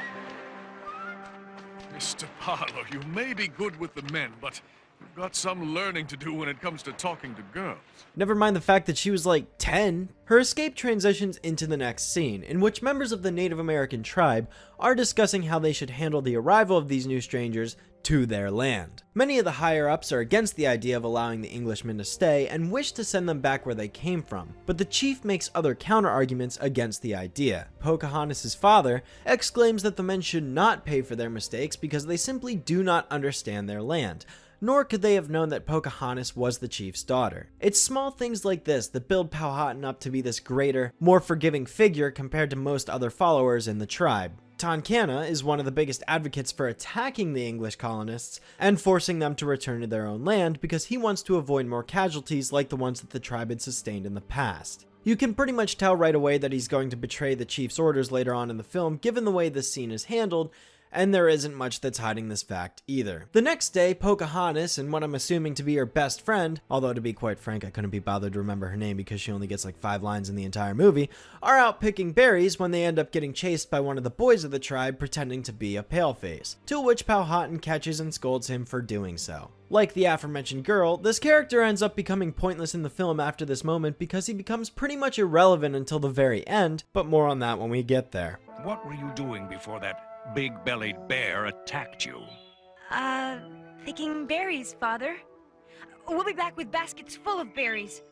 Mr. Barlow, you may be good with the men, but you've got some learning to do when it comes to talking to girls. Never mind the fact that she was like 10. Her escape transitions into the next scene, in which members of the Native American tribe are discussing how they should handle the arrival of these new strangers to their land. Many of the higher-ups are against the idea of allowing the Englishmen to stay and wish to send them back where they came from, but the chief makes other counter-arguments against the idea. Pocahontas' father exclaims that the men should not pay for their mistakes because they simply do not understand their land, nor could they have known that Pocahontas was the chief's daughter. It's small things like this that build Powhatan up to be this greater, more forgiving figure compared to most other followers in the tribe. Tonkana is one of the biggest advocates for attacking the English colonists and forcing them to return to their own land because he wants to avoid more casualties like the ones that the tribe had sustained in the past. You can pretty much tell right away that he's going to betray the chief's orders later on in the film given the way this scene is handled, and there isn't much that's hiding this fact either. The next day, Pocahontas and what I'm assuming to be her best friend, although to be quite frank I couldn't be bothered to remember her name because she only gets like 5 lines in the entire movie, are out picking berries when they end up getting chased by one of the boys of the tribe pretending to be a paleface, to which Powhatan catches and scolds him for doing so. Like the aforementioned girl, this character ends up becoming pointless in the film after this moment because he becomes pretty much irrelevant until the very end, but more on that when we get there. What were you doing before that big-bellied bear attacked you? Picking berries, Father. We'll be back with baskets full of berries.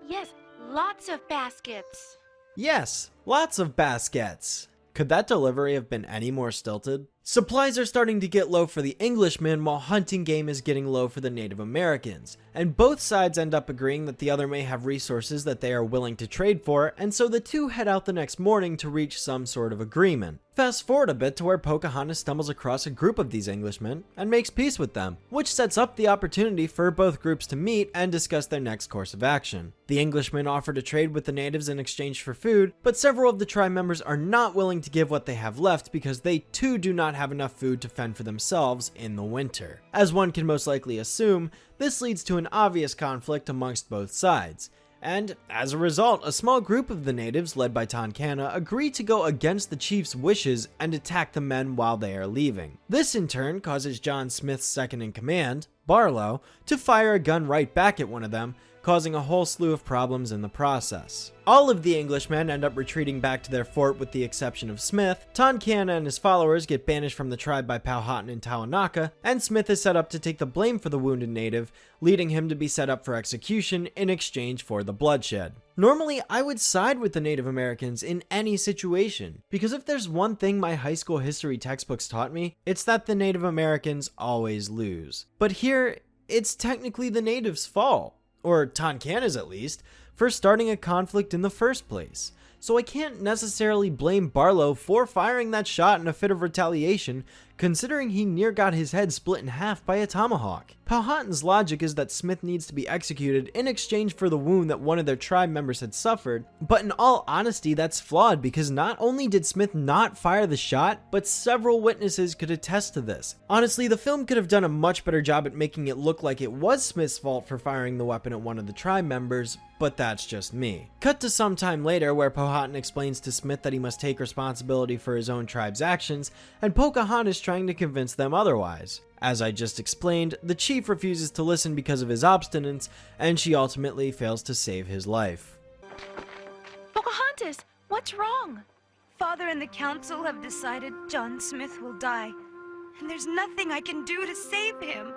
Yes, lots of baskets. Yes, lots of baskets. Could that delivery have been any more stilted? Supplies are starting to get low for the Englishmen while hunting game is getting low for the Native Americans, and both sides end up agreeing that the other may have resources that they are willing to trade for, and so the two head out the next morning to reach some sort of agreement. Fast forward a bit to where Pocahontas stumbles across a group of these Englishmen and makes peace with them, which sets up the opportunity for both groups to meet and discuss their next course of action. The Englishmen offer to trade with the natives in exchange for food, but several of the tribe members are not willing to give what they have left because they too do not have enough food to fend for themselves in the winter. As one can most likely assume, this leads to an obvious conflict amongst both sides. And as a result, a small group of the natives, led by Tonkana, agree to go against the chief's wishes and attack the men while they are leaving. This in turn causes John Smith's second in command, Barlow, to fire a gun right back at one of them, causing a whole slew of problems in the process. All of the Englishmen end up retreating back to their fort with the exception of Smith. Tonkanna and his followers get banished from the tribe by Powhatan and Tawanaka, and Smith is set up to take the blame for the wounded native, leading him to be set up for execution in exchange for the bloodshed. Normally, I would side with the Native Americans in any situation, because if there's one thing my high school history textbooks taught me, it's that the Native Americans always lose. But here, it's technically the natives' fault, or Tonkanna's at least, for starting a conflict in the first place. So I can't necessarily blame Barlow for firing that shot in a fit of retaliation, considering he near got his head split in half by a tomahawk. Powhatan's logic is that Smith needs to be executed in exchange for the wound that one of their tribe members had suffered, but in all honesty that's flawed because not only did Smith not fire the shot, but several witnesses could attest to this. Honestly, the film could have done a much better job at making it look like it was Smith's fault for firing the weapon at one of the tribe members, but that's just me. Cut to some time later where Powhatan explains to Smith that he must take responsibility for his own tribe's actions, and Pocahontas trying to convince them otherwise. As I just explained, the chief refuses to listen because of his obstinance, and she ultimately fails to save his life. Pocahontas, what's wrong? Father and the council have decided John Smith will die, and there's nothing I can do to save him.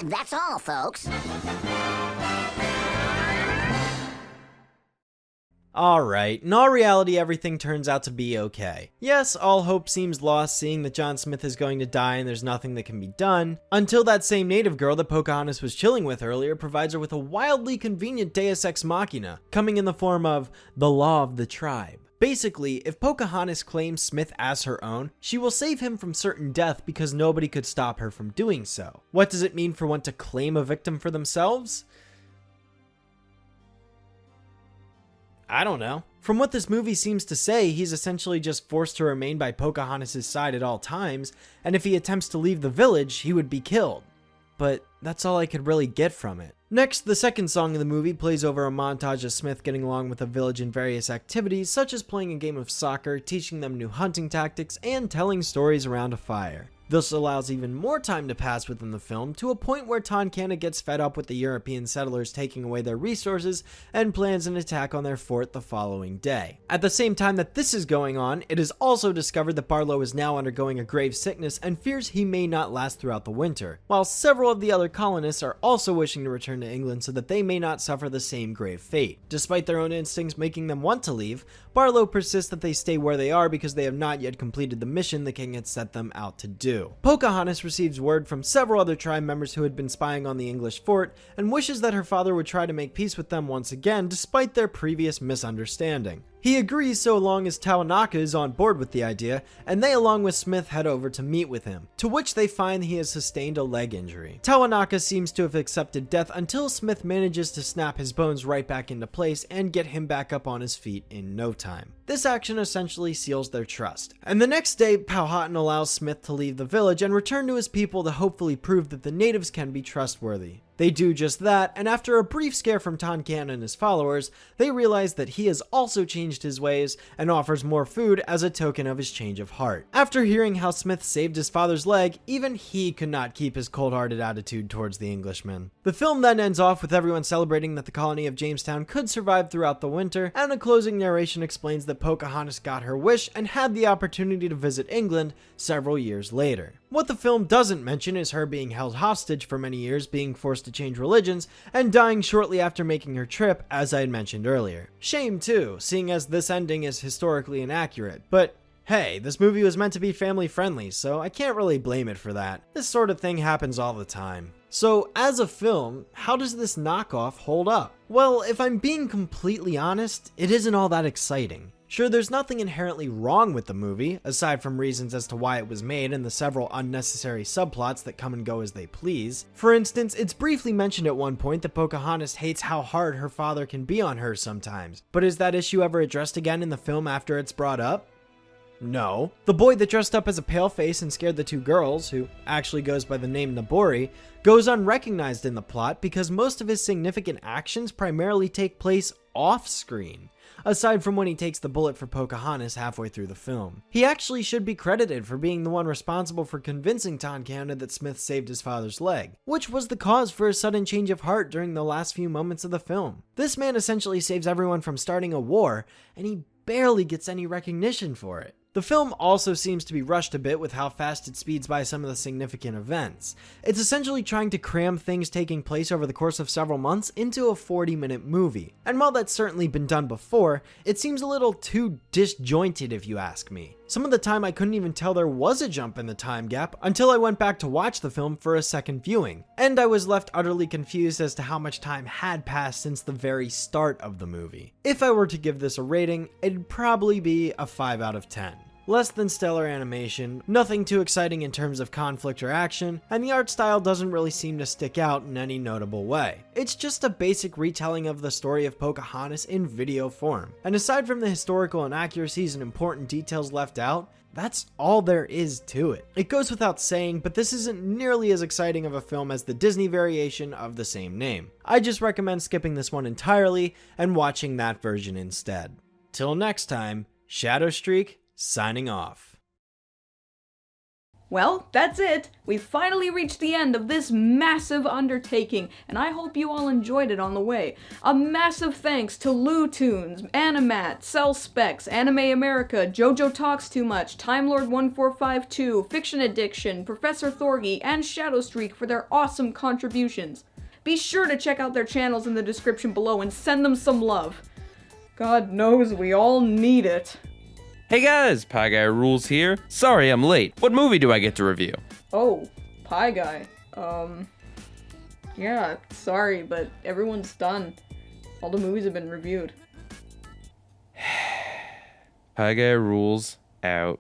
That's all, folks. Alright, in all reality everything turns out to be okay. Yes, all hope seems lost seeing that John Smith is going to die and there's nothing that can be done, until that same native girl that Pocahontas was chilling with earlier provides her with a wildly convenient deus ex machina, coming in the form of the law of the tribe. Basically, if Pocahontas claims Smith as her own, she will save him from certain death because nobody could stop her from doing so. What does it mean for one to claim a victim for themselves? I don't know. From what this movie seems to say, he's essentially just forced to remain by Pocahontas' side at all times, and if he attempts to leave the village, he would be killed. But that's all I could really get from it. Next, the second song of the movie plays over a montage of Smith getting along with the village in various activities, such as playing a game of soccer, teaching them new hunting tactics, and telling stories around a fire. This allows even more time to pass within the film, to a point where Tonkanna gets fed up with the European settlers taking away their resources and plans an attack on their fort the following day. At the same time that this is going on, it is also discovered that Barlow is now undergoing a grave sickness and fears he may not last throughout the winter, while several of the other colonists are also wishing to return to England so that they may not suffer the same grave fate. Despite their own instincts making them want to leave, Barlow persists that they stay where they are because they have not yet completed the mission the king had set them out to do. Pocahontas receives word from several other tribe members who had been spying on the English fort and wishes that her father would try to make peace with them once again despite their previous misunderstanding. He agrees so long as Tawanaka is on board with the idea, and they along with Smith head over to meet with him, to which they find he has sustained a leg injury. Tawanaka seems to have accepted death until Smith manages to snap his bones right back into place and get him back up on his feet in no time. This action essentially seals their trust. And the next day, Powhatan allows Smith to leave the village and return to his people to hopefully prove that the natives can be trustworthy. They do just that, and after a brief scare from Tonkanna and his followers, they realize that he has also changed his ways and offers more food as a token of his change of heart. After hearing how Smith saved his father's leg, even he could not keep his cold-hearted attitude towards the Englishmen. The film then ends off with everyone celebrating that the colony of Jamestown could survive throughout the winter, and a closing narration explains that Pocahontas got her wish and had the opportunity to visit England several years later. What the film doesn't mention is her being held hostage for many years, being forced to change religions, and dying shortly after making her trip, as I had mentioned earlier. Shame too, seeing as this ending is historically inaccurate, but hey, this movie was meant to be family friendly, so I can't really blame it for that. This sort of thing happens all the time. So, as a film, how does this knockoff hold up? Well, if I'm being completely honest, it isn't all that exciting. Sure, there's nothing inherently wrong with the movie, aside from reasons as to why it was made and the several unnecessary subplots that come and go as they please. For instance, it's briefly mentioned at one point that Pocahontas hates how hard her father can be on her sometimes, but is that issue ever addressed again in the film after it's brought up? No. The boy that dressed up as a paleface and scared the two girls, who actually goes by the name Nabori, goes unrecognized in the plot because most of his significant actions primarily take place off screen, aside from when he takes the bullet for Pocahontas halfway through the film. He actually should be credited for being the one responsible for convincing Todcana that Smith saved his father's leg, which was the cause for his sudden change of heart during the last few moments of the film. This man essentially saves everyone from starting a war, and he barely gets any recognition for it. The film also seems to be rushed a bit with how fast it speeds by some of the significant events. It's essentially trying to cram things taking place over the course of several months into a 40-minute movie. And while that's certainly been done before, it seems a little too disjointed if you ask me. Some of the time I couldn't even tell there was a jump in the time gap until I went back to watch the film for a second viewing, and I was left utterly confused as to how much time had passed since the very start of the movie. If I were to give this a rating, it'd probably be a 5 out of 10. Less than stellar animation, nothing too exciting in terms of conflict or action, and the art style doesn't really seem to stick out in any notable way. It's just a basic retelling of the story of Pocahontas in video form, and aside from the historical inaccuracies and important details left out, that's all there is to it. It goes without saying, but this isn't nearly as exciting of a film as the Disney variation of the same name. I just recommend skipping this one entirely and watching that version instead. Till next time, Shadowstreak, signing off. Well, that's it. We've finally reached the end of this massive undertaking, and I hope you all enjoyed it on the way. A massive thanks to LewToons, Animat, Cell Specs, Anime America, Jojo Talks Too Much, Time Lord 1452, Fiction Addiction, Professor Thorgy, and Shadowstreak for their awesome contributions. Be sure to check out their channels in the description below and send them some love. God knows we all need it. Hey guys, PIEGUYRULZ here. Sorry I'm late. What movie do I get to review? Oh, Pie Guy. Yeah, sorry, but everyone's done. All the movies have been reviewed. PIEGUYRULZ out.